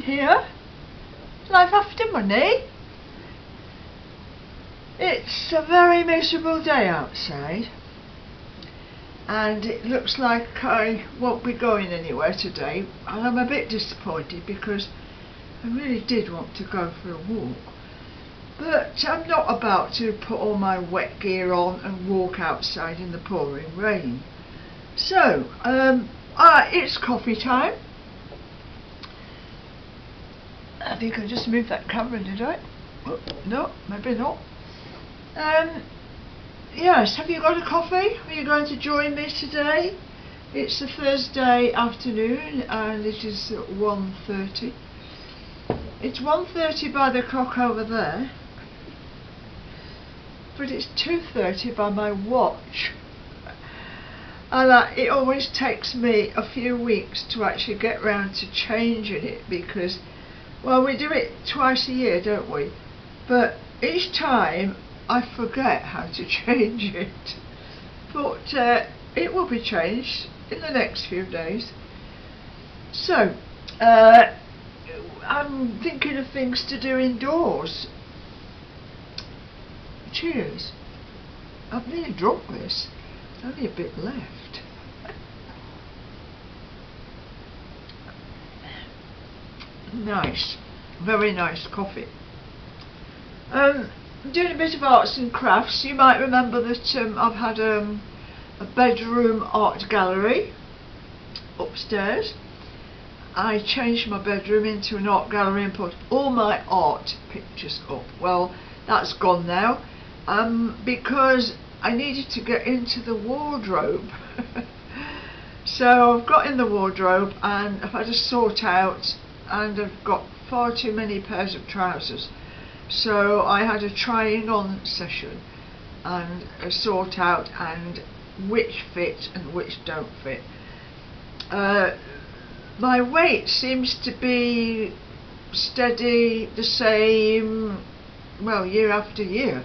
here. Life after money. It's a very miserable day outside, and it looks like I won't be going anywhere today, and I'm a bit disappointed because I really did want to go for a walk, but I'm not about to put all my wet gear on and walk outside in the pouring rain. So it's coffee time. I think I just moved that camera, did I? Oh, no, maybe not. Yes, have you got a coffee? Are you going to join me today? It's a Thursday afternoon and it is 1:30. It's 1:30 by the clock over there, but it's 2:30 by my watch. And it always takes me a few weeks to actually get round to changing it because, well, we do it twice a year, don't we? But each time I forget how to change it. But it will be changed in the next few days. So, I'm thinking of things to do indoors. Cheers. I've nearly dropped this. Only a bit left. Nice, very nice coffee. I'm doing a bit of arts and crafts. You might remember that I've had a bedroom art gallery upstairs. I changed my bedroom into an art gallery and put all my art pictures up. Well, that's gone now because I needed to get into the wardrobe. So I've got in the wardrobe and I've had to sort out, and I've got far too many pairs of trousers. So I had a trying on session and a sort out and which fit and which don't fit. My weight seems to be steady, the same, well, year after year.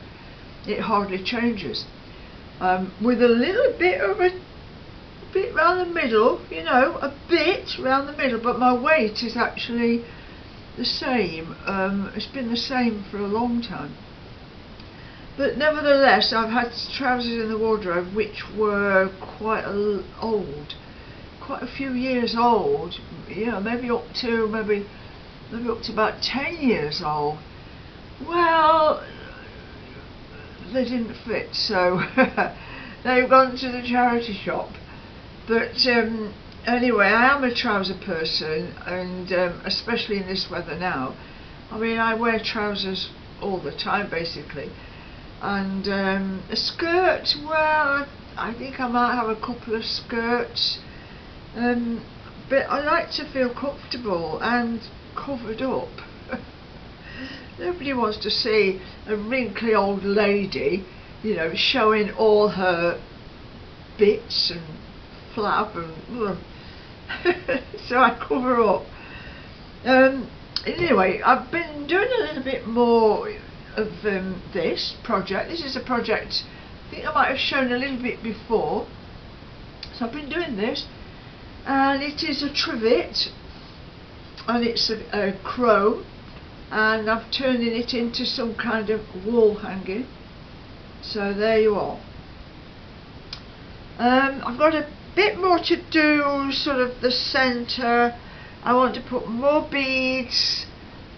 It hardly changes. With a little bit of a bit round the middle, you know, a bit round the middle, but my weight is actually the same. It's been the same for a long time. But nevertheless, I've had trousers in the wardrobe which were quite old, quite a few years old. You know, maybe up to about 10 years old. Well, they didn't fit, so they've gone to the charity shop. But anyway, I am a trouser person, and especially in this weather now. I mean, I wear trousers all the time basically, and a skirt, well, I think I might have a couple of skirts, but I like to feel comfortable and covered up. Nobody wants to see a wrinkly old lady, you know, showing all her bits and flap and so I cover up. Anyway, I've been doing a little bit more of this project. This is a project I think I might have shown a little bit before. So I've been doing this, and it is a trivet, and it's a chrome, and I'm turning it into some kind of wall hanging. So there you are. I've got a bit more to do, sort of the centre. I want to put more beads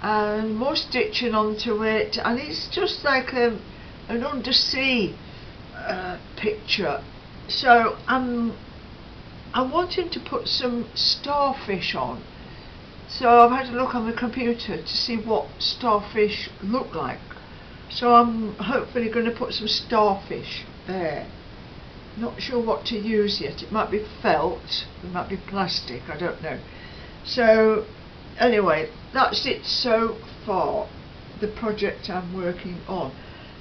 and more stitching onto it, and it's just like an undersea picture. So I'm wanting to put some starfish on. So I've had a look on the computer to see what starfish look like. So I'm hopefully going to put some starfish there. Not sure what to use yet. It might be felt, it might be plastic, I don't know. So anyway, that's it so far, the project I'm working on.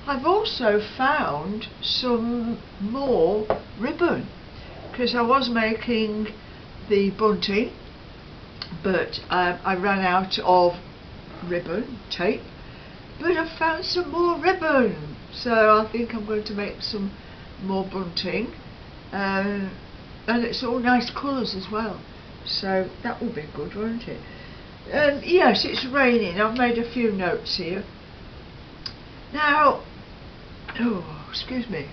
I've also found some more ribbon, because I was making the bunting, but I ran out of ribbon, tape, but I found some more ribbon. So I think I'm going to make some more bunting, and it's all nice colours as well, so that will be good, won't it? Yes, it's raining. I've made a few notes here. Now, oh, excuse me.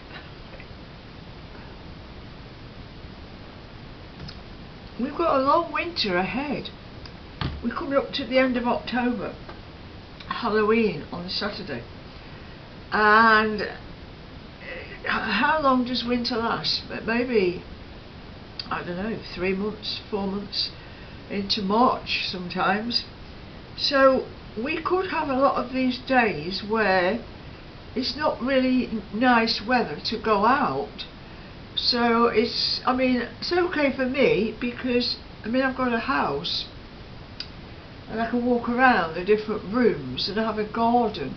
We've got a long winter ahead. We're coming up to the end of October. Halloween on Saturday. And how long does winter last? Maybe, I don't know, 3 months, 4 months, into March sometimes. So we could have a lot of these days where it's not really nice weather to go out. So it's okay for me because I've got a house and I can walk around the different rooms and I have a garden,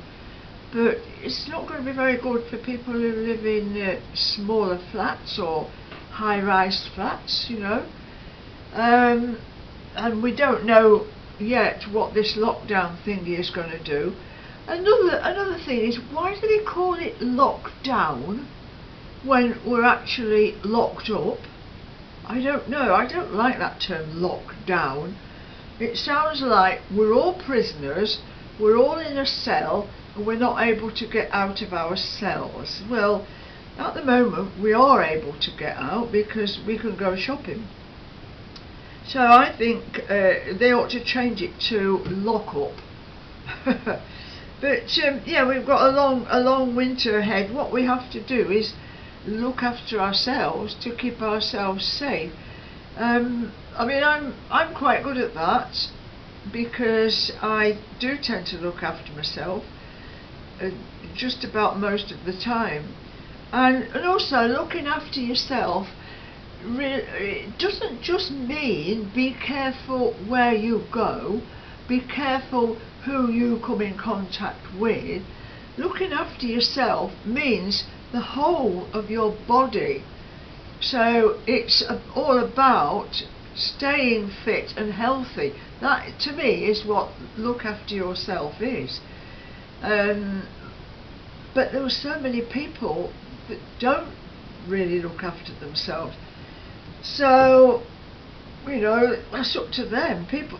but it's not going to be very good for people who live in smaller flats or high-rise flats, you know. And we don't know yet what this lockdown thingy is going to do. Another thing is, why do they call it lockdown when we're actually locked up? I don't know. I don't like that term, lockdown. It sounds like we're all prisoners, we're all in a cell, and we're not able to get out of our cells. Well, at the moment we are able to get out because we can go shopping. So I think they ought to change it to lock up. But yeah, we've got a long winter ahead. What we have to do is look after ourselves to keep ourselves safe. I'm quite good at that because I do tend to look after myself just about most of the time. And also, looking after yourself it doesn't just mean be careful where you go, be careful who you come in contact with. Looking after yourself means the whole of your body. So it's all about staying fit and healthy. That to me is what look after yourself is. But there are so many people that don't really look after themselves. So, you know, that's up to them. People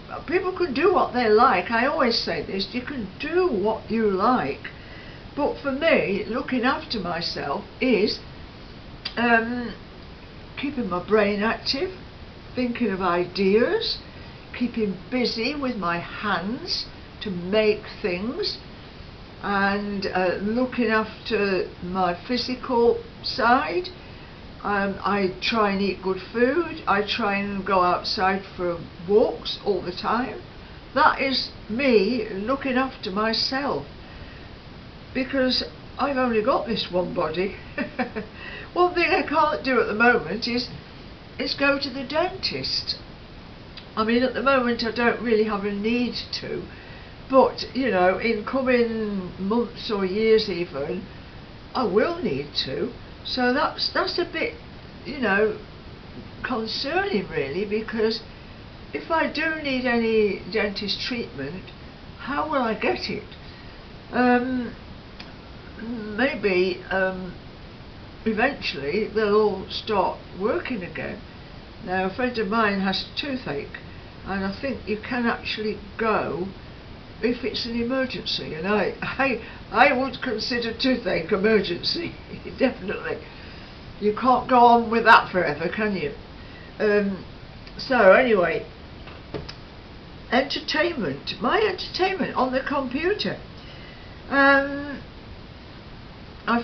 can do what they like. I always say this, you can do what you like. But for me, looking after myself is keeping my brain active, thinking of ideas, keeping busy with my hands to make things, and looking after my physical side. I try and eat good food. I try and go outside for walks all the time. That is me looking after myself, because I've only got this one body. One thing I can't do at the moment is go to the dentist. At the moment I don't really have a need to, but you know, in coming months or years even, I will need to. So that's a bit, you know, concerning really, because if I do need any dentist treatment, how will I get it? Maybe eventually they'll all start working again. Now, a friend of mine has toothache, and I think you can actually go if it's an emergency, and I would consider toothache emergency. Definitely. You can't go on with that forever, can you? So anyway, entertainment. My entertainment on the computer. I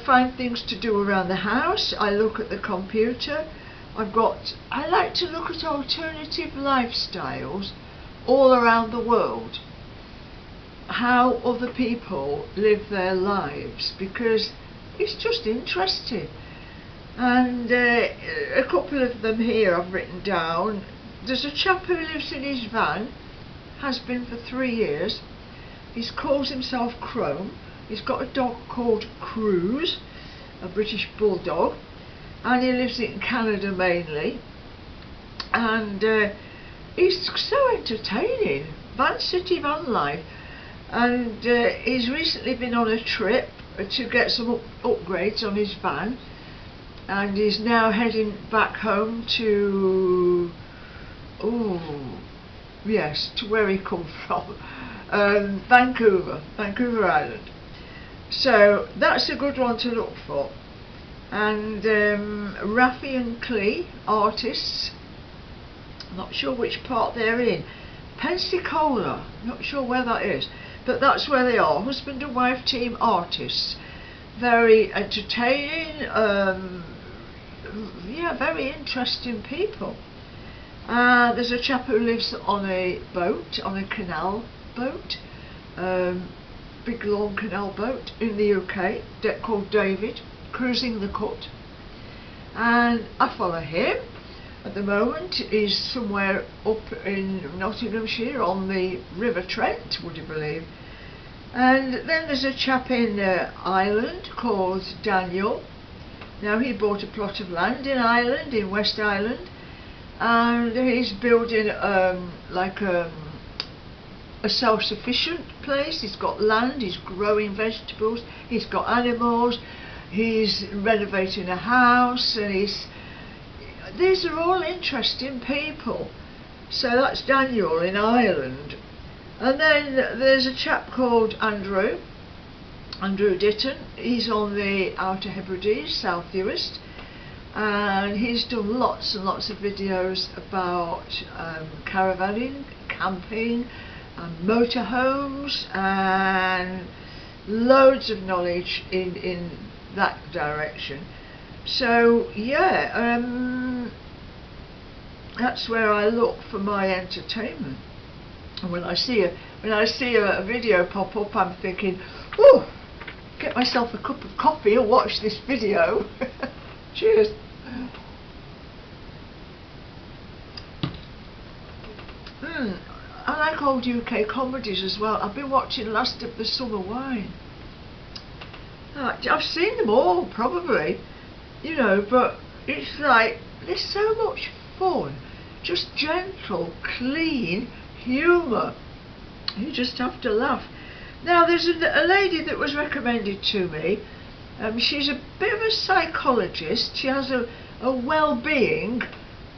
find things to do around the house. I look at the computer. I like to look at alternative lifestyles all around the world. How other people live their lives, because it's just interesting. And a couple of them here I've written down. There's a chap who lives in his van, has been for 3 years. He calls himself Chrome. He's got a dog called Cruz, a British bulldog, and he lives in Canada mainly. And he's so entertaining. Van City Van Life. And he's recently been on a trip to get some upgrades on his van, and he's now heading back home to yes, to where he come from, Vancouver Island. So that's a good one to look for. And Raffi and Clee, artists, not sure which part they're in. Pensacola, not sure where that is, but that's where they are. Husband and wife team artists. Very entertaining, yeah, very interesting people. There's a chap who lives on a boat, on a canal boat, big long canal boat in the UK, called David, cruising the cut. And I follow him. At the moment he's somewhere up in Nottinghamshire on the River Trent, would you believe. And then there's a chap in Ireland called Daniel. Now he bought a plot of land in Ireland, in West Ireland, and he's building like a self-sufficient place. He's got land, he's growing vegetables, he's got animals, he's renovating a house, and these are all interesting people. So that's Daniel in Ireland. And then there's a chap called Andrew Ditton. He's on the Outer Hebrides, South Uist, and he's done lots and lots of videos about caravanning, camping, motorhomes, and loads of knowledge in that direction. So yeah, that's where I look for my entertainment. And when I see a video pop up, I'm thinking, oh, get myself a cup of coffee and watch this video. Cheers. I like old UK comedies as well. I've been watching Last of the Summer Wine. I've seen them all, probably, you know, but it's like, there's so much fun, just gentle, clean humour. You just have to laugh. Now there's a lady that was recommended to me. She's a bit of a psychologist. She has a well-being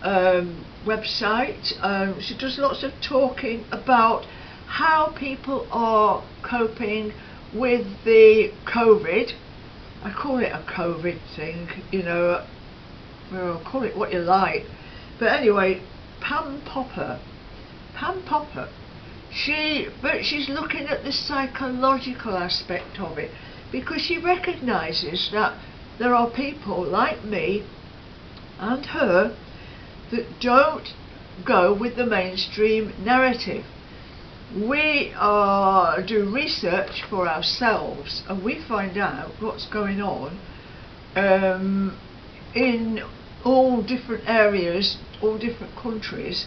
website. She does lots of talking about how people are coping with the COVID. I call it a COVID thing, you know, well, call it what you like. But anyway, Pam Popper, she's looking at the psychological aspect of it, because she recognises that there are people like me and her that don't go with the mainstream narrative. We do research for ourselves, and we find out what's going on in all different areas, all different countries,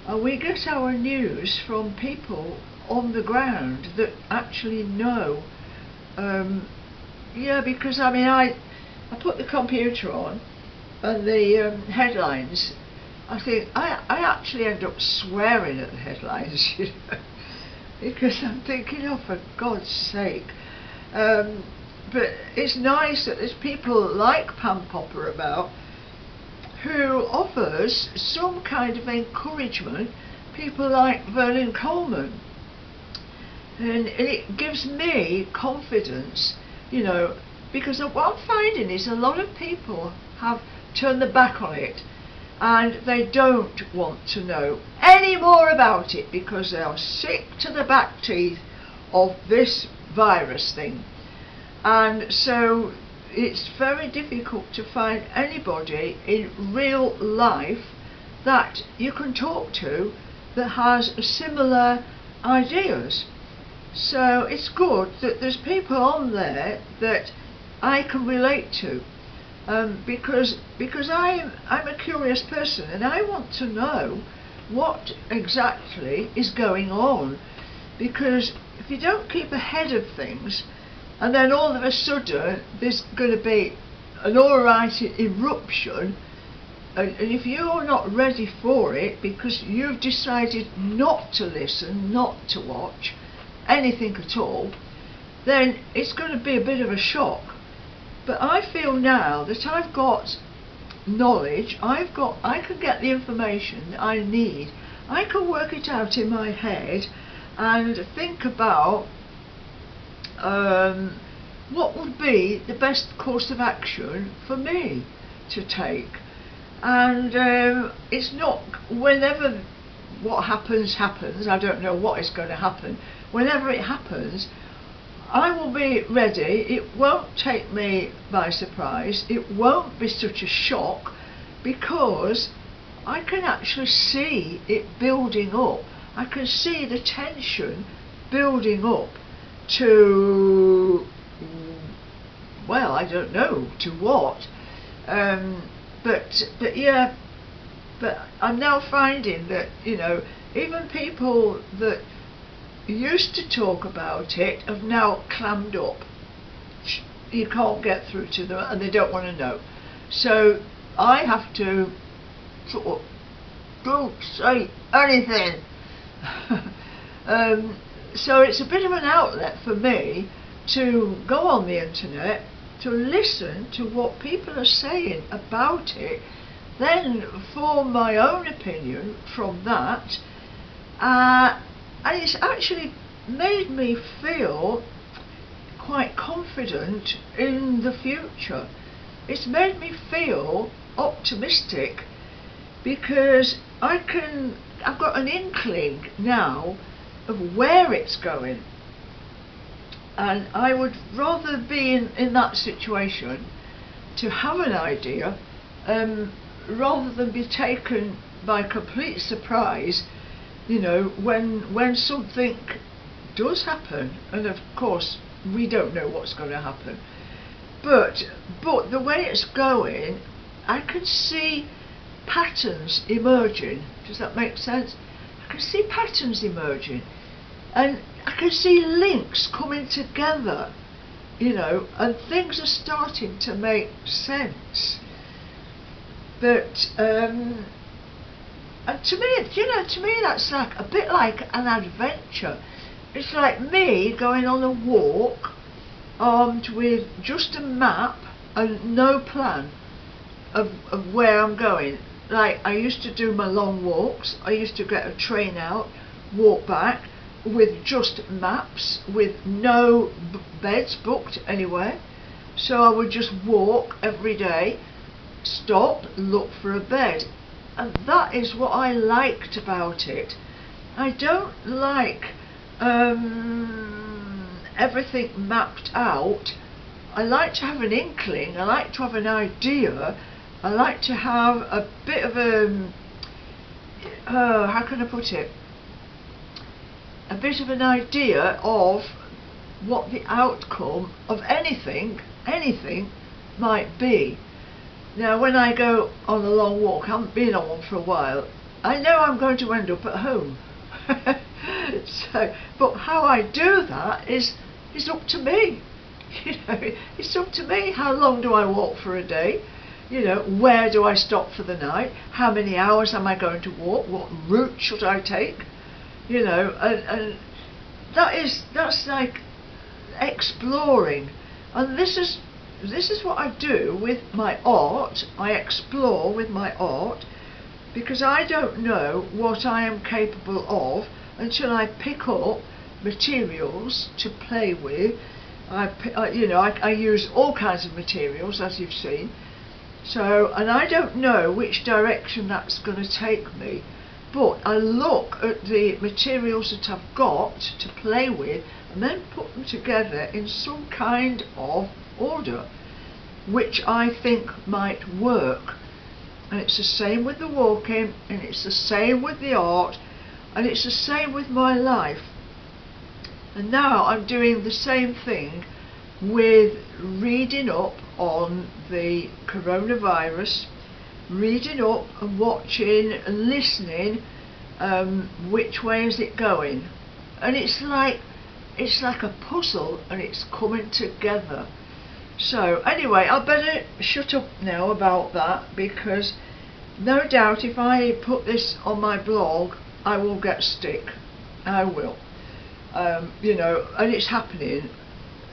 and we get our news from people on the ground that actually know. Yeah, because I mean, I put the computer on, and the headlines, I actually end up swearing at the headlines, you know, because I'm thinking, oh, for God's sake. But it's nice that there's people like Pam Popper about, who offers some kind of encouragement. People like Vernon Coleman, and it gives me confidence, you know, because what I'm finding is a lot of people have turned their back on it, and they don't want to know any more about it because they are sick to the back teeth of this virus thing. And so it's very difficult to find anybody in real life that you can talk to that has similar ideas. So it's good that there's people on there that I can relate to, because I'm a curious person, and I want to know what exactly is going on, because if you don't keep ahead of things, and then all of a sudden there's going to be an alright eruption, and if you're not ready for it because you've decided not to listen, not to watch anything at all, then it's going to be a bit of a shock. But I feel now that I've got knowledge, I can get the information that I need I can work it out in my head and think about what would be the best course of action for me to take. And it's not whenever what happens, I don't know what is going to happen. Whenever it happens, I will be ready. It won't take me by surprise. It won't be such a shock, because I can actually see it building up. I can see the tension building up to, well, I don't know to what, but yeah, but I'm now finding that, you know, even people that used to talk about it have now clammed up. You can't get through to them and they don't want to know. So I have to sort of, don't say anything. So it's a bit of an outlet for me to go on the internet, to listen to what people are saying about it, then form my own opinion from that, and it's actually made me feel quite confident in the future. It's made me feel optimistic, because I've got an inkling now of where it's going, and I would rather be in that situation to have an idea, rather than be taken by complete surprise, you know, when something does happen. And of course we don't know what's going to happen, but the way it's going, I can see patterns emerging. Does that make sense? I can see patterns emerging, and I can see links coming together, you know, and things are starting to make sense. But and to me, you know, to me that's like a bit like an adventure. It's like me going on a walk armed with just a map and no plan of where I'm going. Like, I used to do my long walks. I used to get a train out, walk back with just maps, with no beds booked anywhere. So I would just walk every day, stop, look for a bed. And that is what I liked about it. I don't like everything mapped out. I like to have an inkling, I like to have an idea, I like to have a bit of a, how can I put it, a bit of an idea of what the outcome of anything might be. Now, when I go on a long walk, I haven't been on one for a while, I know I'm going to end up at home. So, but how I do that is up to me. You know, it's up to me. How long do I walk for a day? You know, where do I stop for the night? How many hours am I going to walk? What route should I take? You know, and that's like exploring. And this is what I do with my art. I explore with my art, because I don't know what I am capable of until I pick up materials to play with. I use all kinds of materials, as you've seen. So, and I don't know which direction that's going to take me, but I look at the materials that I've got to play with and then put them together in some kind of order which I think might work. And it's the same with the walking, and it's the same with the art, and it's the same with my life. And now I'm doing the same thing with reading up on the coronavirus, reading up and watching and listening, which way is it going, and it's like a puzzle, and it's coming together. So anyway, I better shut up now about that, because no doubt if I put this on my blog I will get stick. I will. You know, and it's happening,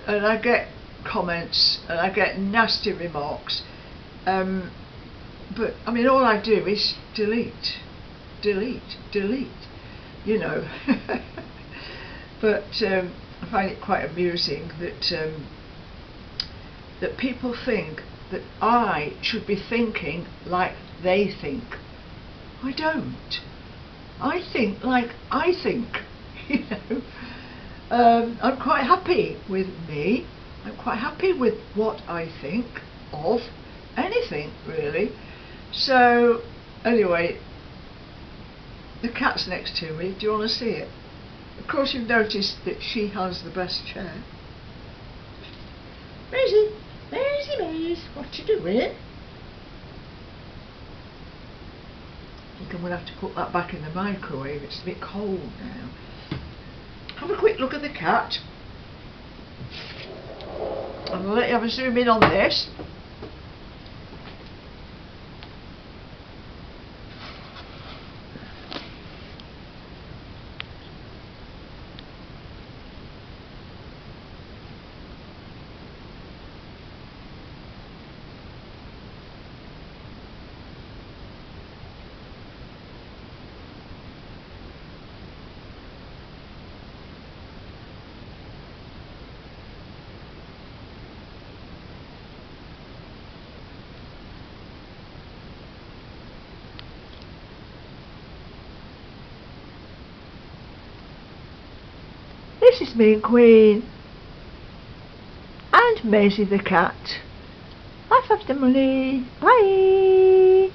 and I get comments and I get nasty remarks, but I mean, all I do is delete. delete, you know. But I find it quite amusing that that people think that I should be thinking like they think. I don't. I think like I think, you know. I'm quite happy with me. I'm quite happy with what I think of anything, really. So, anyway, the cat's next to me. Do you want to see it? Of course, you've noticed that she has the best chair. Maisie, Maisie, Maisie, what you doing? I think I'm going to have to put that back in the microwave. It's a bit cold now. Have a quick look at the cat. I'm going to let you have a zoom in on this. This is me and Queen, and Maisie the cat. Life after money. Bye.